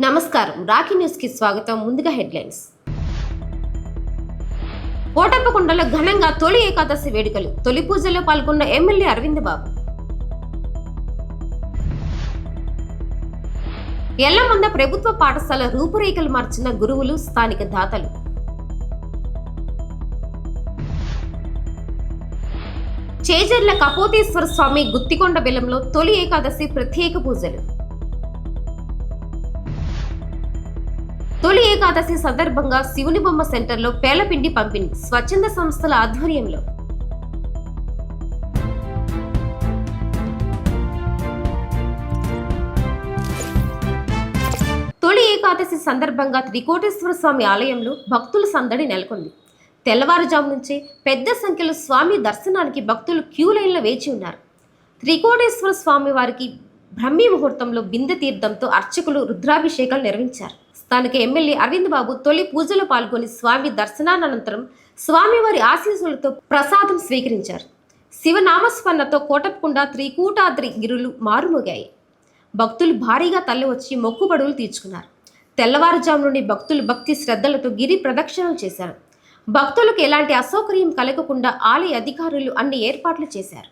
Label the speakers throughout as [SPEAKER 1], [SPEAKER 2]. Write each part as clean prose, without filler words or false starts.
[SPEAKER 1] నమస్కారం, రాఖీ న్యూస్ కి స్వాగతం. ముందుగా హెడ్లైన్స్. కోటప్పకొండలో ఘనంగా తొలి ఏకాదశి వేడుకలు. తొలి పూజలో పాల్గొన్న ఎమ్మెల్యే అరవింద్ బాబు. ఎల్లమంద ప్రభుత్వ పాఠశాల రూపురేఖలు మార్చిన గురువులు, స్థానిక దాతలు. చేజర్ల కపోతేశ్వర స్వామి గుత్తికొండ బెల్లంలో తొలి ఏకాదశి ప్రత్యేక పూజలు. తొలి ఏకాదశి సందర్భంగా శివుని బొమ్మ సెంటర్లో పేలపిండి పంపిణీ స్వచ్ఛంద సంస్థల ఆధ్వర్యంలో. తొలి ఏకాదశి సందర్భంగా త్రికోటేశ్వర స్వామి ఆలయంలో భక్తుల సందడి నెలకొంది. తెల్లవారుజాము నుంచే పెద్ద సంఖ్యలో స్వామి దర్శనానికి భక్తులు క్యూ లైన్లో వేచి ఉన్నారు. త్రికోటేశ్వర స్వామి వారికి బ్రహ్మీ ముహూర్తంలో బిందె తీర్థంతో అర్చకులు రుద్రాభిషేకాలు నిర్వహించారు. స్థానిక ఎమ్మెల్యే అరవింద్ బాబు తొలి పూజలో పాల్గొని స్వామి దర్శనానంతరం స్వామివారి ఆశీస్సులతో ప్రసాదం స్వీకరించారు. శివనామస్మరణతో కోటప్పకొండ త్రికూటాద్రి గిరులు మారుమోగాయి. భక్తులు భారీగా తరలివచ్చి మొక్కుబడులు తీర్చుకున్నారు. తెల్లవారుజాము నుండి భక్తులు భక్తి శ్రద్ధలతో గిరి ప్రదక్షిణలు చేశారు. భక్తులకు ఎలాంటి అసౌకర్యం కలగకుండా ఆలయ అధికారులు అన్ని ఏర్పాట్లు చేశారు.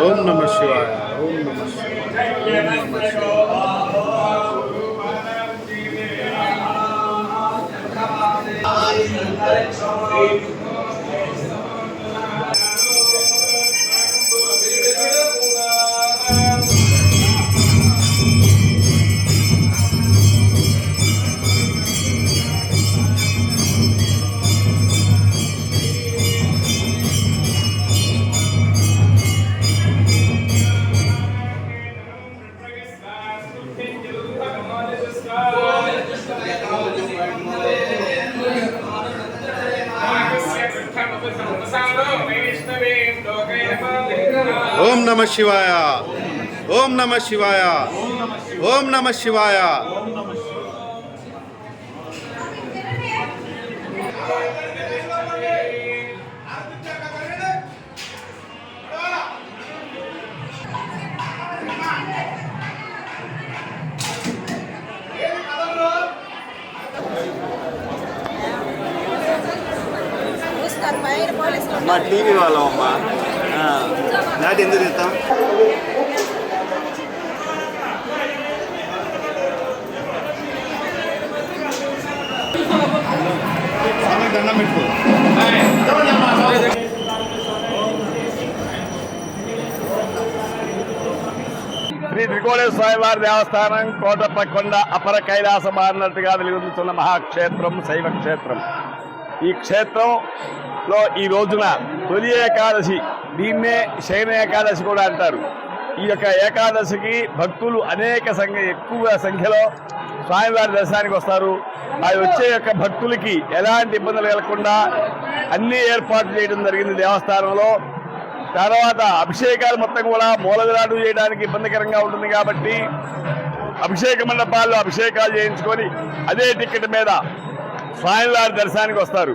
[SPEAKER 2] ఓం నమః శివాయ. ఓం నమః శివాయ. ఓం నమః శివాయ. ఓం నమః శివాయ. ఓం నమః శివాయ. ఓం నమః శివాయ.
[SPEAKER 3] మా టీవీ వాళ్ళం అమ్మా నాటి ఎందుకు తెస్తాం.
[SPEAKER 2] దండం పెట్టుకో.
[SPEAKER 3] శ్రీ త్రికోటేశ్వర స్వామివారి దేవస్థానం కోటప్పకొండ అపర కైలాసం అన్నట్టుగా వెలుగుతున్న మహాక్షేత్రం, శైవ క్షేత్రం. ఈ క్షేత్రంలో ఈ రోజున తొలి ఏకాదశి, దీన్నే శయన ఏకాదశి కూడా అంటారు. ఈ యొక్క ఏకాదశికి భక్తులు ఎక్కువ సంఖ్యలో స్వామివారి దర్శనానికి వస్తారు. ఆ వచ్చే యొక్క భక్తులకి ఎలాంటి ఇబ్బందులు కలగకుండా అన్ని ఏర్పాట్లు చేయడం జరిగింది దేవస్థానంలో. తర్వాత అభిషేకాలు మొత్తం కూడా మూల విరాడు చేయడానికి ఇబ్బందికరంగా ఉంటుంది కాబట్టి అభిషేక మండపాల్లో అభిషేకాలు చేయించుకొని అదే టికెట్ మీద స్వామివారి దర్శనానికి వస్తారు.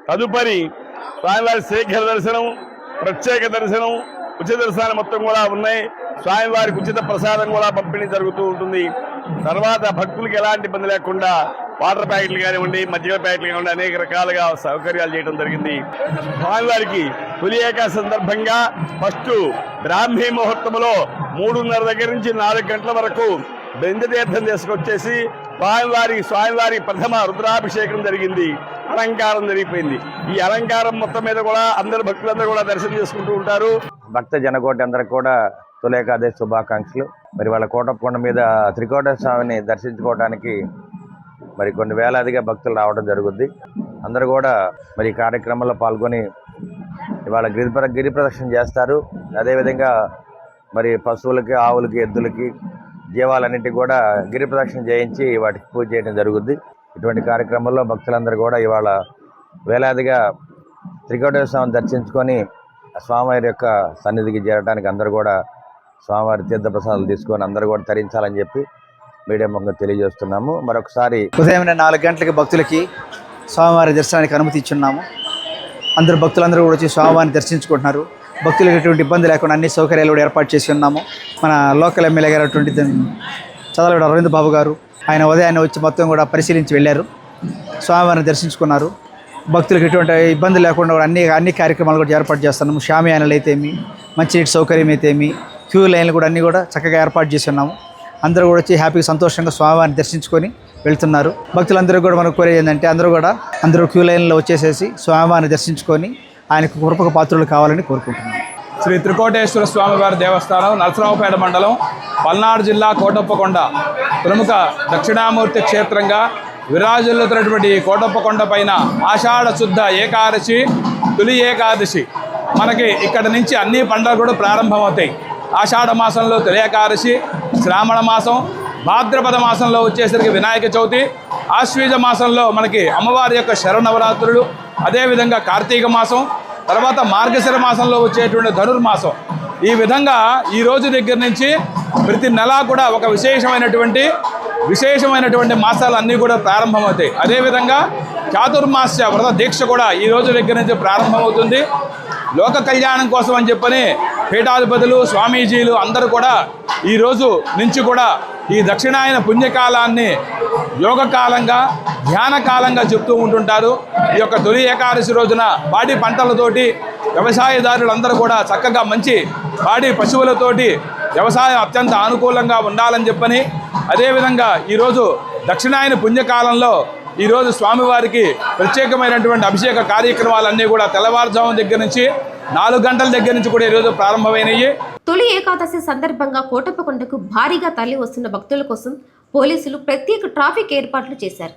[SPEAKER 3] తదుపరి స్వామివారి శీఘ్ర దర్శనం, ప్రత్యేక దర్శనం, ఉచిత దర్శనాలు మొత్తం కూడా ఉన్నాయి. స్వామివారికి ఉచిత ప్రసాదం కూడా పంపిణీ జరుగుతూ ఉంటుంది. తర్వాత భక్తులకు ఎలాంటి ఇబ్బంది లేకుండా వాటర్ ప్యాకెట్లు కానివ్వండి, మజ్జిగ ప్యాకెట్లు కానివ్వండి, అనేక రకాలుగా సౌకర్యాలు చేయడం జరిగింది. స్వామివారికి తొలి ఏకాదశి సందర్భంగా ఫస్ట్ బ్రాహ్మీ ముహూర్తంలో 3:30 దగ్గర నుంచి 4 గంటల వరకు బెంజతీర్థం తీసుకొచ్చేసి స్వామివారి ప్రథమ రుద్రాభిషేకం జరిగింది. అలంకారం జరిగిపోయింది. ఈ అలంకారం మొత్తం మీద కూడా అందరు భక్తులందరూ కూడా దర్శనం చేసుకుంటూ ఉంటారు.
[SPEAKER 4] భక్త జనకోటి అందరికి కూడా తొలి ఏకాదశి శుభాకాంక్షలు. మరి వాళ్ళ కోటప్పకొండ మీద త్రికోటేశ్వర స్వామిని దర్శించుకోవడానికి మరి కొన్ని వేలాదిగా భక్తులు రావడం జరుగుద్ది. అందరూ కూడా మరి ఈ కార్యక్రమంలో పాల్గొని ఇవాళ గిరి ప్రదక్షిణ చేస్తారు. అదేవిధంగా మరి పశువులకి, ఆవులకి, ఎద్దులకి, జీవాలన్నింటికి కూడా గిరి ప్రదక్షిణ చేయించి వాటికి పూజ చేయడం జరుగుద్ది. ఇటువంటి కార్యక్రమంలో భక్తులందరూ కూడా ఇవాళ వేలాదిగా త్రికోటేశ్వర స్వామిని దర్శించుకొని స్వామివారి యొక్క సన్నిధికి చేరడానికి అందరూ కూడా స్వామివారి తీర్థప్రసాదాలు తీసుకొని అందరూ కూడా తరించాలని చెప్పి మీడియా ముఖంగా తెలియజేస్తున్నాము. మరొకసారి
[SPEAKER 5] ఉదయం 4 గంటలకి భక్తులకి స్వామివారి దర్శనానికి అనుమతి ఇచ్చున్నాము. భక్తులందరూ కూడా వచ్చి స్వామివారిని దర్శించుకుంటున్నారు. భక్తులకు ఎటువంటి ఇబ్బంది లేకుండా అన్ని సౌకర్యాలు కూడా ఏర్పాటు చేసి ఉన్నాము. మన లోకల్ ఎమ్మెల్యే గారు అటువంటి చదలవాడ అరవింద్ బాబు గారు ఆయన ఉదయాన్నే వచ్చి మొత్తం కూడా పరిశీలించి వెళ్ళారు. స్వామివారిని దర్శించుకున్నారు. భక్తులకు ఎటువంటి ఇబ్బంది లేకుండా కూడా అన్ని కార్యక్రమాలు కూడా ఏర్పాటు చేస్తున్నాము. షామియానాలు అయితేమి, మంచినీటి సౌకర్యం అయితేమి, క్యూ లైన్లు కూడా అన్నీ కూడా చక్కగా ఏర్పాటు చేసి ఉన్నాము. అందరూ కూడా వచ్చి హ్యాపీగా సంతోషంగా స్వామివారిని దర్శించుకొని వెళ్తున్నారు. భక్తులందరూ కూడా మనకు కోరేది ఏంటంటే అందరూ క్యూ లైన్లో వచ్చేసేసి స్వామివారిని దర్శించుకొని ఆయనకు కృపకు పాత్రలు కావాలని కోరుకుంటున్నాను.
[SPEAKER 6] శ్రీ త్రికోటేశ్వర స్వామివారి దేవస్థానం, నరసరావుపేట మండలం, పల్నాడు జిల్లా, కోటప్పకొండ ప్రముఖ దక్షిణామూర్తి క్షేత్రంగా విరాజిల్లుతున్నటువంటి కోటప్పకొండ పైన ఆషాఢ శుద్ధ ఏకాదశి, తొలి ఏకాదశి మనకి ఇక్కడ నుంచి అన్ని పండుగలు కూడా ప్రారంభమవుతాయి. ఆషాఢ మాసంలో తొలి ఏకాదశి, శ్రావణ మాసం, భాద్రపద మాసంలో వచ్చేసరికి వినాయక చవితి, ఆశ్వీజ మాసంలో మనకి అమ్మవారి యొక్క శరన్నవరాత్రులు, అదేవిధంగా కార్తీక మాసం, తర్వాత మార్గశిర మాసంలో వచ్చేటువంటి ధనుర్మాసం. ఈ విధంగా ఈ రోజు దగ్గర నుంచి ప్రతి నెల కూడా ఒక విశేషమైనటువంటి మాసాలు అన్నీ కూడా ప్రారంభమవుతాయి. అదేవిధంగా చాతుర్మాస్య వ్రత దీక్ష కూడా ఈ రోజు దగ్గర నుంచి ప్రారంభమవుతుంది. లోక కళ్యాణం కోసం అని చెప్పని పీఠాధిపతులు, స్వామీజీలు అందరూ కూడా ఈ రోజు నుంచి కూడా ఈ దక్షిణాయన పుణ్యకాలాన్ని యోగకాలంగా, ధ్యానకాలంగా చెప్తూ ఉంటుంటారు. ఈ యొక్క తొలి ఏకాదశి రోజున పాడి పంటలతోటి వ్యవసాయదారులందరూ కూడా చక్కగా మంచి పాడి పశువులతోటి వ్యవసాయం అత్యంత అనుకూలంగా ఉండాలని చెప్పని, అదేవిధంగా ఈరోజు దక్షిణాయన పుణ్యకాలంలో ఈరోజు స్వామివారికి ప్రత్యేకమైనటువంటి అభిషేక కార్యక్రమాలన్నీ కూడా తెల్లవారుజాము దగ్గర నుంచి 4 గంటల దగ్గర నుంచి కూడా ఈరోజు ప్రారంభమైనవి.
[SPEAKER 1] తొలి ఏకాదశి సందర్భంగా కోటప్పకొండకు భారీగా తరలి వస్తున్న భక్తుల కోసం పోలీసులు ప్రత్యేక ట్రాఫిక్ ఏర్పాట్లు చేశారు.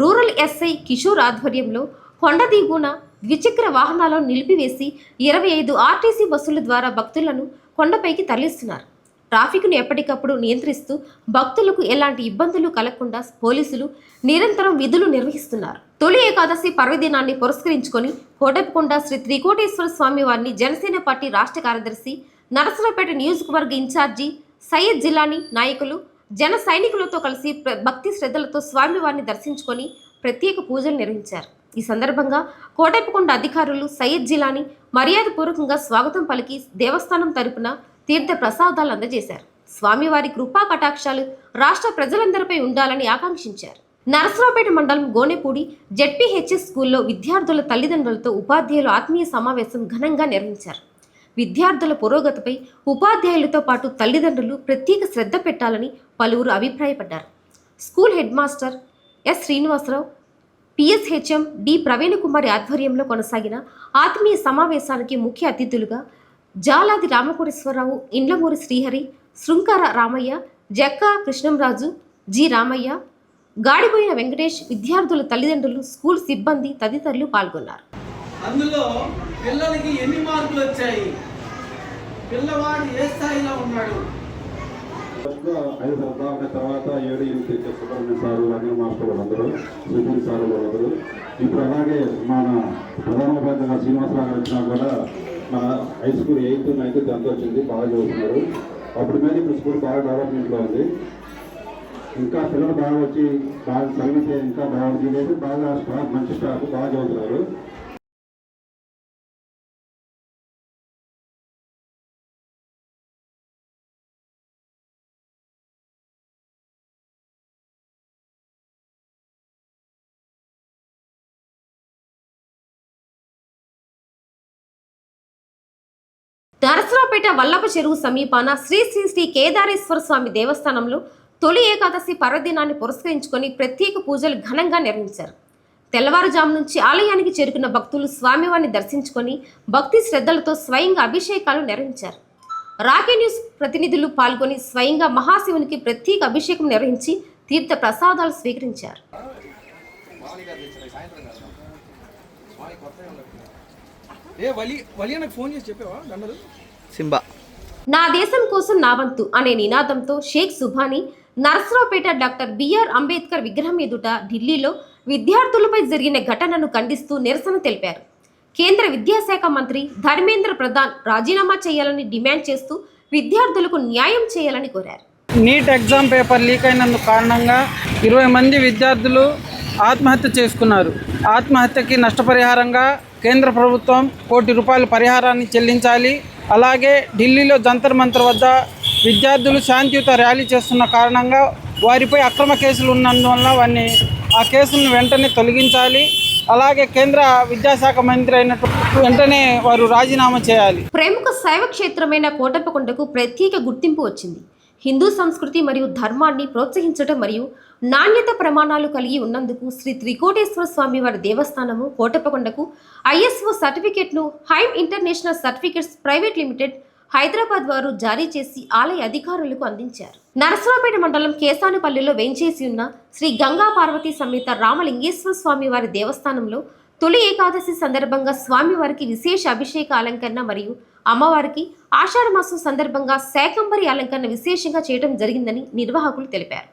[SPEAKER 1] రూరల్ ఎస్ఐ కిషోర్ ఆధ్వర్యంలో కొండ దిగువన ద్విచక్ర వాహనాలను నిలిపివేసి 25 ఆర్టీసీ బస్సుల ద్వారా భక్తులను కొండపైకి తరలిస్తున్నారు. ట్రాఫిక్ను ఎప్పటికప్పుడు నియంత్రిస్తూ భక్తులకు ఎలాంటి ఇబ్బందులు కలగకుండా పోలీసులు నిరంతరం విధులు నిర్వహిస్తున్నారు. తొలి ఏకాదశి పర్వదినాన్ని పురస్కరించుకొని కోటప్పకొండ శ్రీ త్రికోటేశ్వర స్వామి వారిని జనసేన పార్టీ రాష్ట్ర కార్యదర్శి, నరసరావుపేట నియోజకవర్గ ఇన్ఛార్జి సయ్యద్ జిలానీ నాయకులు, జన సైనికులతో కలిసి భక్తి శ్రద్ధలతో స్వామివారిని దర్శించుకొని ప్రత్యేక పూజలు నిర్వహించారు. ఈ సందర్భంగా కోటప్పకొండ అధికారులు సయ్యద్ జిలానీ మర్యాదపూర్వకంగా స్వాగతం పలికి దేవస్థానం తరపున తీర్థ ప్రసాదాలు అందజేశారు. స్వామివారి కృపా కటాక్షాలు రాష్ట్ర ప్రజలందరిపై ఉండాలని ఆకాంక్షించారు. నరసరావుపేట మండలం గోనెపూడి జెడ్పీహెచ్ఎస్ స్కూల్లో విద్యార్థుల తల్లిదండ్రులతో ఉపాధ్యాయులు ఆత్మీయ సమావేశం ఘనంగా నిర్వహించారు. విద్యార్థుల పురోగతిపై ఉపాధ్యాయులతో పాటు తల్లిదండ్రులు ప్రత్యేక శ్రద్ధ పెట్టాలని పలువురు అభిప్రాయపడ్డారు. School head master S Srinivasarao, PSHM D Praveenakumari ఆధ్వర్యంలో కొనసాగిన ఆత్మీయ సమావేశానికి ముఖ్య అతిథులుగా జాలాది రామకోటేశ్వరరావు, ఇండ్లమూరి శ్రీహరి, శృంకార రామయ్య, జక్కా కృష్ణంరాజు, జి రామయ్య, గాడిపోయిన వెంకటేష్, విద్యార్థుల తల్లిదండ్రులు, స్కూల్ సిబ్బంది తదితరులు పాల్గొన్నారు.
[SPEAKER 7] అందులో పిల్లలకి ఎన్ని మార్కులు వచ్చాయి, పిల్లవాడు ఏ స్థాయిలో ఉన్నాడు.
[SPEAKER 8] 5 సంవత్సరాల తర్వాత 7, 8 సుబ్రహ్మణ్య సారు, రంగన మాస్టర్లు అందరూ, సుధీర్ సారులు అందరూ, ఇప్పుడు అలాగే మన ప్రధానోపాధ్యాయులు శ్రీనివాసరావు గారు వచ్చినా కూడా మన high school 8th, 9th, 10th వచ్చింది, బాగా చదువుతున్నారు. అప్పుడు మీద ఇప్పుడు స్కూల్ బాగా డెవలప్మెంట్లో ఉంది. ఇంకా పిల్లలు బాగా వచ్చి బాగా చదివితే ఇంకా బాగా బాగా స్టాఫ్, మంచి స్టాఫ్ బాగా చదువుతున్నారు.
[SPEAKER 1] నరసరావుపేట వల్లభ చెరువు సమీపాన శ్రీ శ్రీ శ్రీ కేదారేశ్వర స్వామి దేవస్థానంలో తొలి ఏకాదశి పర్వదినాన్ని పురస్కరించుకొని ప్రత్యేక పూజలు ఘనంగా నిర్వహించారు. తెల్లవారుజాము నుంచి ఆలయానికి చేరుకున్న భక్తులు స్వామివారిని దర్శించుకొని భక్తి శ్రద్ధలతో స్వయంగా అభిషేకాలు నిర్వహించారు. రాకే న్యూస్ ప్రతినిధులు పాల్గొని స్వయంగా మహాశివునికి ప్రత్యేక అభిషేకం నిర్వహించి తీర్థ ప్రసాదాలు స్వీకరించారు. నా దేశం కోసం నా వంతు అనే నినాదంతో షేక్ సుభాని నరసరావుపేట డాక్టర్ బిఆర్ అంబేద్కర్ విగ్రహం ఎదుట ఢిల్లీలో విద్యార్థులపై జరిగిన ఘటనను ఖండిస్తూ నిరసన తెలిపారు. కేంద్ర విద్యాశాఖ మంత్రి ధర్మేంద్ర ప్రధాన్ రాజీనామా చేయాలని డిమాండ్ చేస్తూ విద్యార్థులకు న్యాయం చేయాలని కోరారు.
[SPEAKER 9] నీట్ ఎగ్జామ్ పేపర్ లీక్ అయినందుకు కారణంగా 20 మంది విద్యార్థులు ఆత్మహత్య చేసుకున్నారు. ఆత్మహత్యకి నష్టపరిహారంగా కేంద్ర ప్రభుత్వం ₹1 కోటి పరిహారాన్ని చెల్లించాలి. అలాగే ఢిల్లీలో జంతర్ మంతర్ వద్ద విద్యార్థులు శాంతియుత ర్యాలీ చేస్తున్న కారణంగా వారిపై అక్రమ కేసులు ఉన్నందువల్ల ఆ కేసులను వెంటనే తొలగించాలి. అలాగే కేంద్ర విద్యాశాఖ మంత్రి అయినటువంటి వెంటనే వారు రాజీనామా చేయాలి.
[SPEAKER 1] ప్రముఖ శైవ క్షేత్రమైన కోటప్పకొండకు ప్రత్యేక గుర్తింపు వచ్చింది. హిందూ సంస్కృతి మరియు ధర్మాన్ని ప్రోత్సహించడం మరియు నాణ్యత ప్రమాణాలు కలిగి ఉన్నందుకు శ్రీ త్రికోటేశ్వర స్వామి వారి దేవస్థానము కోటప్పకొండకు ISO సర్టిఫికేట్ను him international certificates private limited Hyderabad వారు జారీ చేసి ఆలయ అధికారులకు అందించారు. నరసరావుపేట మండలం కేసానుపల్లిలో వేంచేసి ఉన్న శ్రీ గంగా పార్వతీ సమేత రామలింగేశ్వర స్వామి వారి దేవస్థానంలో తొలి ఏకాదశి సందర్భంగా స్వామివారికి విశేష అభిషేక అలంకరణ మరియు అమ్మవారికి ఆషాఢ మాసం సందర్భంగా శాకంబరి అలంకరణ విశేషంగా చేయడం జరిగిందని నిర్వాహకులు తెలిపారు.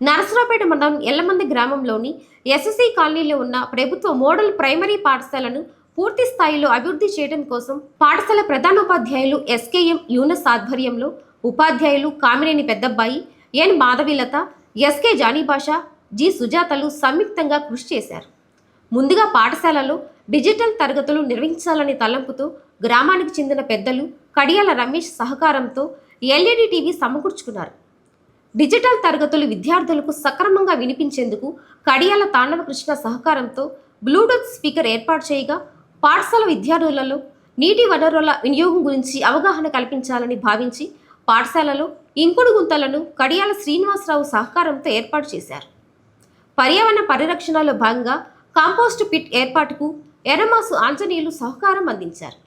[SPEAKER 1] నరసరావుపేట మండలం ఎల్లమంది గ్రామంలోని SSC కాలనీలో ఉన్న ప్రభుత్వ మోడల్ ప్రైమరీ పాఠశాలను పూర్తి స్థాయిలో అభివృద్ధి చేయడం కోసం పాఠశాల ప్రధానోపాధ్యాయులు SKM యూనస్ ఆధ్వర్యంలో ఉపాధ్యాయులు Kamineni పెద్దబ్బాయి, N Madhavilatha, SK Janibhasha, G సుజాతలు సంయుక్తంగా కృషి చేశారు. ముందుగా పాఠశాలలో డిజిటల్ తరగతులు నిర్వహించాలనే తలంపుతో గ్రామానికి చెందిన పెద్దలు కడియాల రమేష్ సహకారంతో LED టీవీ సమకూర్చుకున్నారు. డిజిటల్ తరగతులు విద్యార్థులకు సక్రమంగా వినిపించేందుకు కడియాల తాండవ కృష్ణ సహకారంతో బ్లూటూత్ స్పీకర్ ఏర్పాటు చేయగా పాఠశాల విద్యార్థులలో నీటి వనరుల వినియోగం గురించి అవగాహన కల్పించాలని భావించి పాఠశాలలో ఇంకుడు గుంతలను కడియాల శ్రీనివాసరావు సహకారంతో ఏర్పాటు చేశారు. పర్యావరణ పరిరక్షణలో భాగంగా కాంపోస్ట్ పిట్ ఏర్పాటుకు ఎర్రమాసు ఆంజనేయులు సహకారం అందించారు.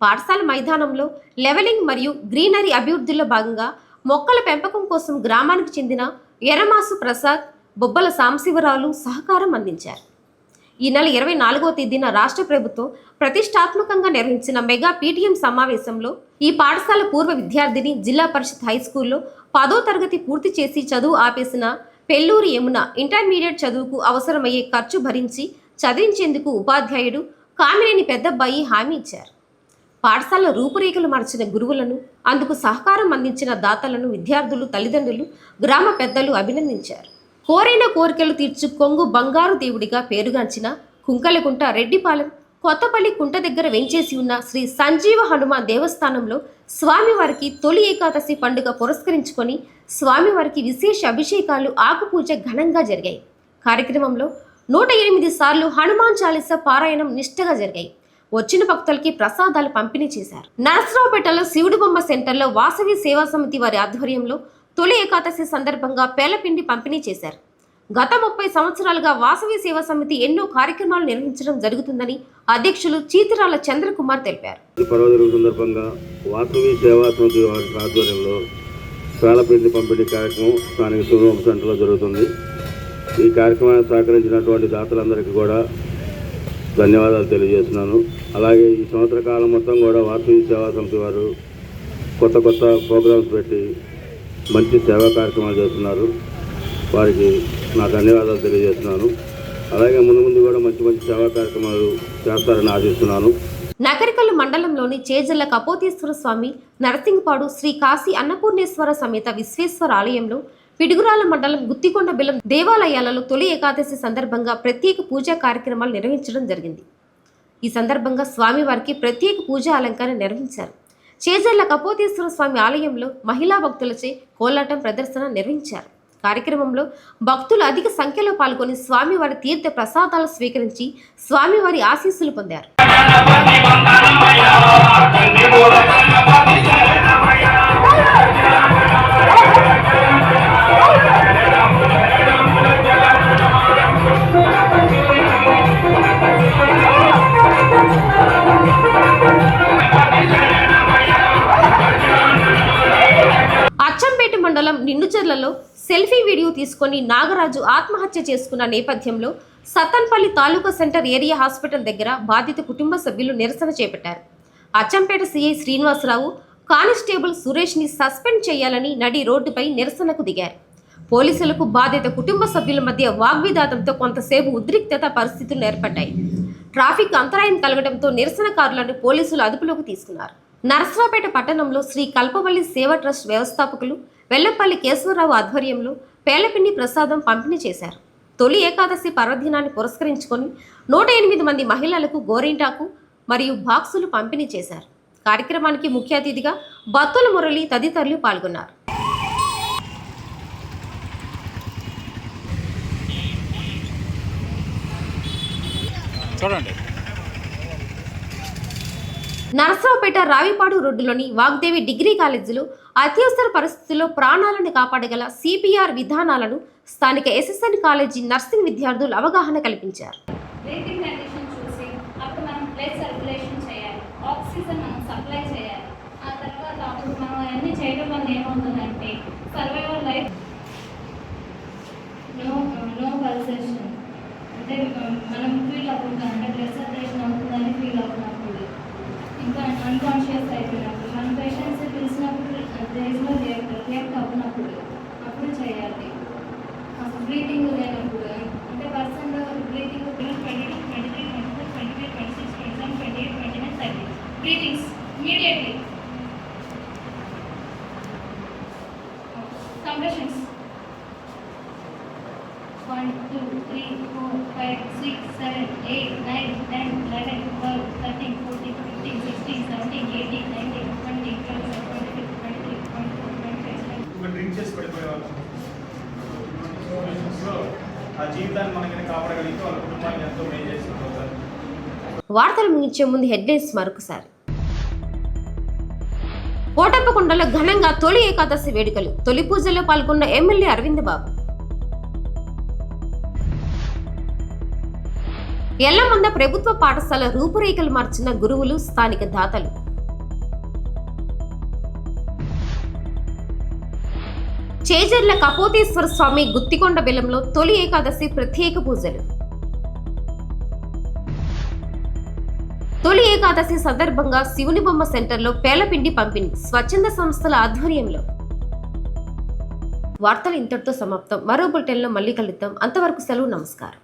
[SPEAKER 1] పాఠశాల మైదానంలో లెవెలింగ్ మరియు గ్రీనరీ అభివృద్ధిలో భాగంగా మొక్కల పెంపకం కోసం గ్రామానికి చెందిన ఎర్రమాసు ప్రసాద్, బొబ్బల సాంశివరావులు సహకారం అందించారు. ఈ నెల 24వ తేదీన రాష్ట్ర ప్రభుత్వం ప్రతిష్టాత్మకంగా నిర్వహించిన మెగా PTM సమావేశంలో ఈ పాఠశాల పూర్వ విద్యార్థిని జిల్లా పరిషత్ హైస్కూల్లో 10వ తరగతి పూర్తి చేసి చదువు ఆపేసిన పెల్లూరి యమున ఇంటర్మీడియట్ చదువుకు అవసరమయ్యే ఖర్చు భరించి చదివించేందుకు ఉపాధ్యాయుడు కామినేని పెద్దబ్బాయి హామీ ఇచ్చారు. పాఠశాల రూపురేఖలు మార్చిన గురువులను, అందుకు సహకారం అందించిన దాతలను విద్యార్థులు, తల్లిదండ్రులు, గ్రామ పెద్దలు అభినందించారు. కోరైన కోరికలు తీర్చు కొంగు బంగారు దేవుడిగా పేరుగాంచిన కుంకలకుంట, రెడ్డిపాలెం, కొత్తపల్లి కుంట దగ్గర వెంచేసి ఉన్న శ్రీ సంజీవ హనుమాన్ దేవస్థానంలో స్వామివారికి తొలి ఏకాదశి పండుగ పురస్కరించుకొని స్వామివారికి విశేష అభిషేకాలు, ఆకుపూజ ఘనంగా జరిగాయి. కార్యక్రమంలో 108 సార్లు హనుమాన్ చాలీసా పారాయణం నిష్ఠగా జరిగాయి. వచ్చిన భక్తులకి ప్రసాదాలు పంపిణీ చేశారు. నరసరావుపేటలో శివుడి బొమ్మ సెంటర్లో వాసవి సేవా సమితి వారి ఆధ్వర్యంలో తొలి ఏకాదశి సందర్భంగా పేలపిండి పంపిణీ చేశారు. గత 30 సంవత్సరాలుగా వాసవి సేవా సమితి ఎన్నో కార్యక్రమాలు నిర్వహించడం జరుగుతుందని అధ్యక్షులు చీతిరాల చంద్రకుమార్ తెలిపారు.
[SPEAKER 10] పర్వదినం సందర్భంగా వాసవి సేవా సమితి వారి ఆధ్వర్యంలో పేలపిండి పంపిణీ కార్యక్రమం స్థానిక శివుడి బొమ్మ సెంటర్లో జరుగుతుంది. ఈ కార్యక్రమాన్ని సహకరించినటువంటి దాతలందరికీ కూడా ధన్యవాదాలు తెలియజేస్తున్నాను. అలాగే ఈ సంవత్సర కాలం మొత్తం కూడా వాసవి సేవా సమితి వారు కొత్త ప్రోగ్రామ్స్ పెట్టి మంచి సేవా కార్యక్రమాలు చేస్తున్నారు. వారికి నా ధన్యవాదాలు తెలియజేస్తున్నాను. అలాగే ముందు కూడా మంచి సేవా కార్యక్రమాలు చేస్తారని ఆశిస్తున్నాను.
[SPEAKER 1] నకరికల్లు మండలంలోని చేజల్ల కపోతేశ్వర స్వామి, నరసింగపాడు శ్రీ కాశీ అన్నపూర్ణేశ్వర సమేత విశ్వేశ్వర ఆలయంలో పిడుగురాల మండలం గుత్తికొండ బెల్లం దేవాలయాలలో తొలి ఏకాదశి సందర్భంగా ప్రత్యేక పూజా కార్యక్రమాలు నిర్వహించడం జరిగింది. ఈ సందర్భంగా స్వామివారికి ప్రత్యేక పూజా అలంకరణ నిర్వహించారు. చేజర్ల కపోతేశ్వర స్వామి ఆలయంలో మహిళా భక్తులచే కోలాటం ప్రదర్శన నిర్వహించారు. కార్యక్రమంలో భక్తులు అధిక సంఖ్యలో పాల్గొని స్వామివారి తీర్థ ప్రసాదాలు స్వీకరించి స్వామివారి ఆశీస్సులు పొందారు. అచ్చంపేట మండలం నిండుచెర్లలో సెల్ఫీ వీడియో తీసుకొని నాగరాజు ఆత్మహత్య చేసుకున్న నేపథ్యంలో Sattenapalli taluka centre area hospital దగ్గర బాధిత కుటుంబ సభ్యులు నిరసన చేపట్టారు. అచ్చంపేట సిఐ శ్రీనివాసరావు, కానిస్టేబుల్ సురేష్ని సస్పెండ్ చేయాలని నడి రోడ్డుపై నిరసనకు దిగారు. పోలీసులకు బాధిత కుటుంబ సభ్యుల మధ్య వాగ్వివాదంతో కొంతసేపు ఉద్రిక్తత పరిస్థితులు ఏర్పడ్డాయి. ట్రాఫిక్ అంతరాయం కలగడంతో నిరసనకారులను పోలీసులు అదుపులోకి తీసుకున్నారు. నరసరావుపేట పట్టణంలో శ్రీ కల్పవల్లి సేవా ట్రస్ట్ వ్యవస్థాపకులు వెల్లంపల్లి కేశవరావు ఆధ్వర్యంలో పేలపిండి ప్రసాదం పంపిణీ చేశారు. తొలి ఏకాదశి పర్వదినాన్ని పురస్కరించుకొని 108 మంది మహిళలకు గోరింటాకు మరియు బాక్సులు పంపిణీ చేశారు. కార్యక్రమానికి ముఖ్య అతిథిగా బత్తుల మురళి తదితరులు పాల్గొన్నారు.
[SPEAKER 6] చూడండి.
[SPEAKER 1] నరసరావుపేట రావిపాడు రోడ్డులోని వాగ్దేవి డిగ్రీ కాలేజీలో అత్యవసర పరిస్థితుల్లో ప్రాణాలను కాపాడగల సిపిఆర్ విధానాలను స్థానిక ఎస్ఎస్ఎన్ కాలేజీ నర్సింగ్ విద్యార్థులు అవగాహన కల్పించారు.
[SPEAKER 11] బ్రీతింగ్ కండిషన్ చూసి అప్పుడు మనం బ్లడ్ సర్క్యులేషన్ చేయాలి, ఆక్సిజన్ మనం సప్లై చేయాలి. ఆ తర్వాత అప్పుడు మనం అన్నీ చేయడం వల్ల ఏమవుతుందంటే సర్వైవల్ లైఫ్ నో పల్సేషన్ అంటే మనం ఫీల్ అవుతుంది, అంటే బ్లడ్ సర్క్యులేషన్ అవుతుందని ఫీల్ అవుతున్నప్పుడు, ఇంకా అన్కాన్షియస్ అయిపోయినప్పుడు, మనం పేషెంట్స్ పిలిచినప్పుడు డేస్లో రియాక్ట్ అవుతున్నప్పుడు అప్పుడు చేయాలి. అసలు బ్రీతింగ్ లేనప్పుడు అంటే person breathing 22, 23, 24, 25, 26, 27, 28, 29, 30 breathings immediately. Compressions 1, 2, 3, 4, 5, 6, 7, 8, 9, 10, 11, 12, 13, 14, 15, 16, 17, 18, 19, 20, 21, 22, 23, 24, 25.
[SPEAKER 12] Drink చేసి పడిపోయేవాళ్ళు. ఆ జీవితాన్ని మనకి కాపాడగలిగితే వాళ్ళ కుటుంబాన్ని ఎంతో మేలు చేసుకుంటారు.
[SPEAKER 1] వార్తలు ముగించే ముందు హెడ్లైన్స్ మరొకసారి. కోటప్పకొండలో ఘనంగా తొలి ఏకాదశి వేడుకలు. తొలి పూజలో పాల్గొన్న ఎమ్మెల్యే అరవింద్ బాబు. ఎల్లమంద ప్రభుత్వ పాఠశాల రూపురేఖలు మార్చిన గురువులు, స్థానిక దాతలు. చేజర్ల కపోతేశ్వర స్వామి గుత్తికొండ బెల్లంలో తొలి ఏకాదశి ప్రత్యేక పూజలు. తొలి ఏకాదశి సందర్భంగా శివుని బొమ్మ సెంటర్లో పేలపిండి పంపిణీ స్వచ్ఛంద సంస్థల ఆధ్వర్యంలో. వార్తలు ఇంతటితో సమాప్తం. మరో బులెటిన్లో మళ్ళీ కలుద్దాం. అంతవరకు సెలవు. నమస్కారం.